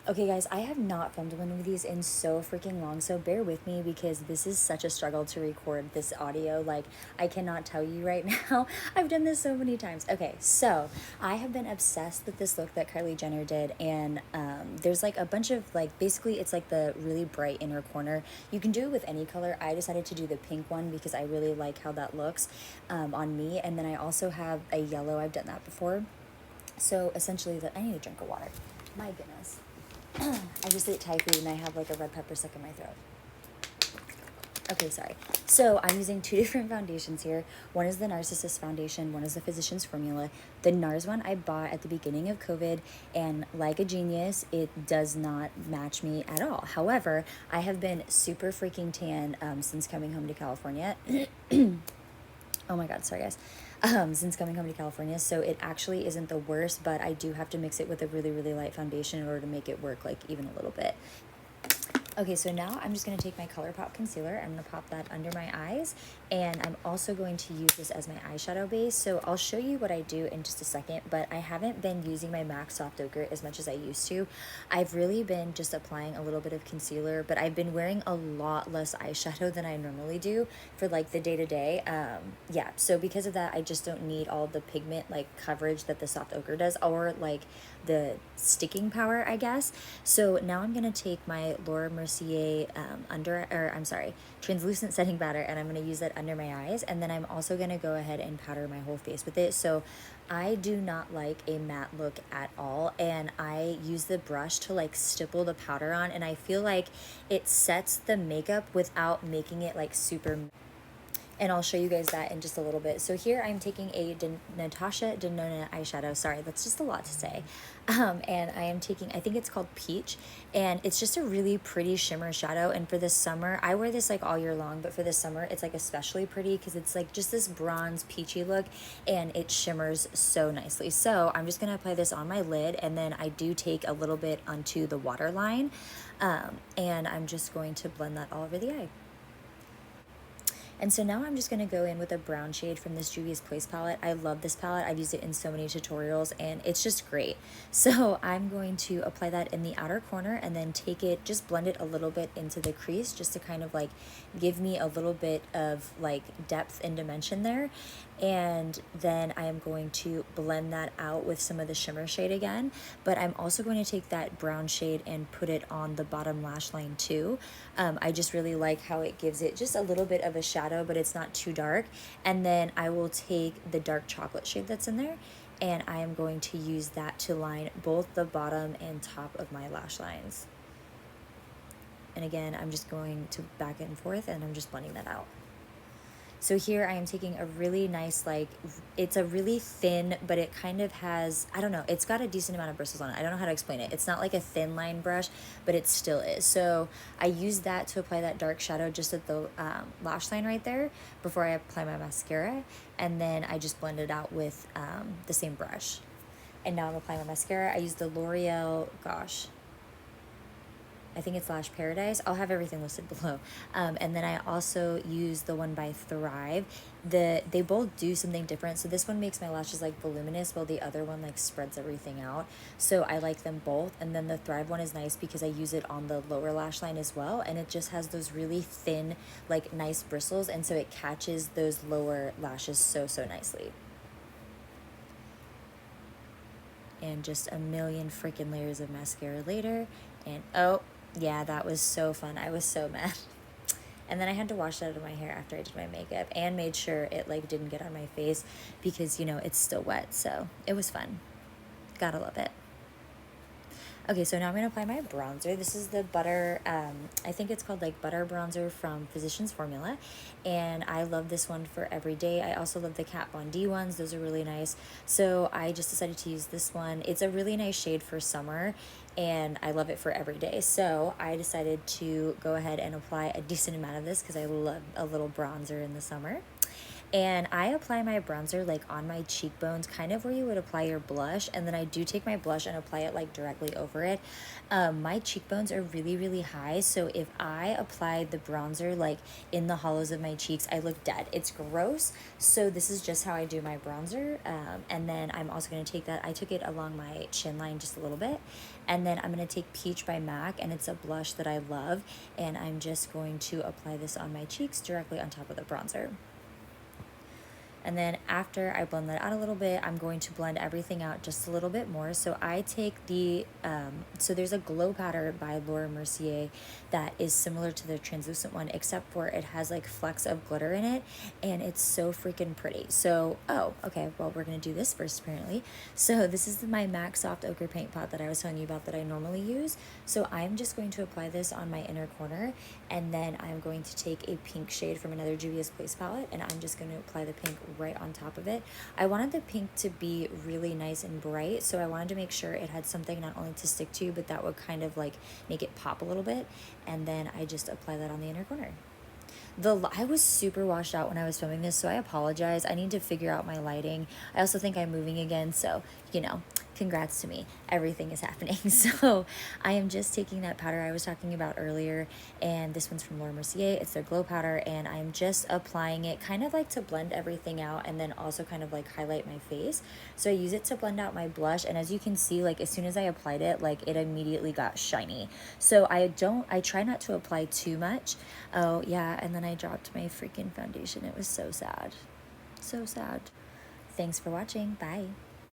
Okay, guys, I have not filmed one of these in so freaking long, so bear with me because this is such a struggle to record this audio. Like, I cannot tell you right now. I've done this so many times. Okay, so I have been obsessed with this look that Kylie Jenner did, and there's like a bunch of, like, basically it's like the really bright inner corner. You can do it with any color. I decided to do the pink one because I really like how that looks on me, and then I also have a yellow. I've done that before. So essentially, I need a drink of water. My goodness. I just ate Thai food and I have like a red pepper stuck in my throat. Okay, sorry. So I'm using two different foundations here. One is the Narcissist foundation, one is the Physicians Formula. The NARS one I bought at the beginning of COVID, and like a genius, it does not match me at all. However, I have been super freaking tan since coming home to California. Oh my God, sorry guys. Since coming home to California, so it actually isn't the worst, but I do have to mix it with a really, really light foundation in order to make it work like even a little bit. Okay, so now I'm just going to take my ColourPop concealer. I'm going to pop that under my eyes, and I'm also going to use this as my eyeshadow base. So I'll show you what I do in just a second, but I haven't been using my MAC Soft Ochre as much as I used to. I've really been just applying a little bit of concealer, but I've been wearing a lot less eyeshadow than I normally do for like the day-to-day. Yeah, so because of that, I just don't need all the pigment like coverage that the Soft Ochre does, or like the sticking power, I guess. So now I'm going to take my Laura Mercier translucent setting powder, and I'm going to use that under my eyes, and then I'm also going to go ahead and powder my whole face with it. So I do not like a matte look at all, and I use the brush to like stipple the powder on, and I feel like it sets the makeup without making it like super, and I'll show you guys that in just a little bit. So here I'm taking a Natasha Denona eyeshadow. Sorry, that's just a lot to say. And I am taking, I think it's called Peach, and it's just a really pretty shimmer shadow. And for this summer, I wear this like all year long, but for this summer, it's like especially pretty because it's like just this bronze peachy look, and it shimmers so nicely. So I'm just gonna apply this on my lid, and then I do take a little bit onto the waterline, and I'm just going to blend that all over the eye. And so now I'm just going to go in with a brown shade from this Juvia's Place palette. I love this palette. I've used it in so many tutorials, and it's just great. So I'm going to apply that in the outer corner, and then take it, just blend it a little bit into the crease, just to kind of like give me a little bit of like depth and dimension there. And then I am going to blend that out with some of the shimmer shade again, but I'm also going to take that brown shade and put it on the bottom lash line too. I just really like how it gives it just a little bit of a shadow, but it's not too dark. And then I will take the dark chocolate shade that's in there, and I am going to use that to line both the bottom and top of my lash lines. And again, I'm just going to back and forth, and I'm just blending that out. So here I am taking a really nice, like, it's a really thin, but it kind of has, I don't know, it's got a decent amount of bristles on it. I don't know how to explain it. It's not like a thin line brush, but it still is. So I use that to apply that dark shadow just at the lash line right there before I apply my mascara. And then I just blend it out with the same brush. And now I'm applying my mascara. I use the L'Oreal, gosh, I think it's Lash Paradise. I'll have everything listed below. And then I also use the one by Thrive. They both do something different. So this one makes my lashes like voluminous, while the other one like spreads everything out. So I like them both. And then the Thrive one is nice because I use it on the lower lash line as well. And it just has those really thin, like nice bristles. And so it catches those lower lashes so, so nicely. And just a million freaking layers of mascara later. And oh, yeah, that was so fun. I was so mad. And then I had to wash that out of my hair after I did my makeup, and made sure it like didn't get on my face because, you know, it's still wet. So it was fun. Gotta love it. Okay, so now I'm going to apply my bronzer. This is the Butter, I think it's called like Butter Bronzer from Physicians Formula. And I love this one for every day. I also love the Kat Von D ones. Those are really nice. So I just decided to use this one. It's a really nice shade for summer, and I love it for every day. So I decided to go ahead and apply a decent amount of this because I love a little bronzer in the summer. And I apply my bronzer like on my cheekbones, kind of where you would apply your blush, and then I do take my blush and apply it like directly over it. My cheekbones are really, really high, so if I apply the bronzer like in the hollows of my cheeks, I look dead. It's gross. So this is just how I do my bronzer. And then I'm also going to take that, I took it along my chin line just a little bit, and then I'm going to take Peach by MAC, and it's a blush that I love, and I'm just going to apply this on my cheeks directly on top of the bronzer. And then after I blend that out a little bit, I'm going to blend everything out just a little bit more. So I take the, so there's a glow powder by Laura Mercier that is similar to the translucent one, except for it has like flecks of glitter in it, and it's so freaking pretty. So, oh, okay, well, we're gonna do this first apparently. So this is my MAC Soft Ochre Paint Pot that I was telling you about that I normally use. So I'm just going to apply this on my inner corner, and then I'm going to take a pink shade from another Juvia's Place palette, and I'm just going to apply the pink right on top of it. I wanted the pink to be really nice and bright, so I wanted to make sure it had something not only to stick to, but that would kind of like make it pop a little bit. And then I just apply that on the inner corner. I was super washed out when I was filming this, so I apologize. I need to figure out my lighting. I also think I'm moving again, so, you know, congrats to me. Everything is happening. So I am just taking that powder I was talking about earlier, and this one's from Laura Mercier. It's their glow powder, and I'm just applying it kind of like to blend everything out, and then also kind of like highlight my face. So I use it to blend out my blush, and as you can see, like as soon as I applied it, like it immediately got shiny. So I try not to apply too much. Oh yeah, and then I dropped my freaking foundation. It was so sad. So sad. Thanks for watching. Bye.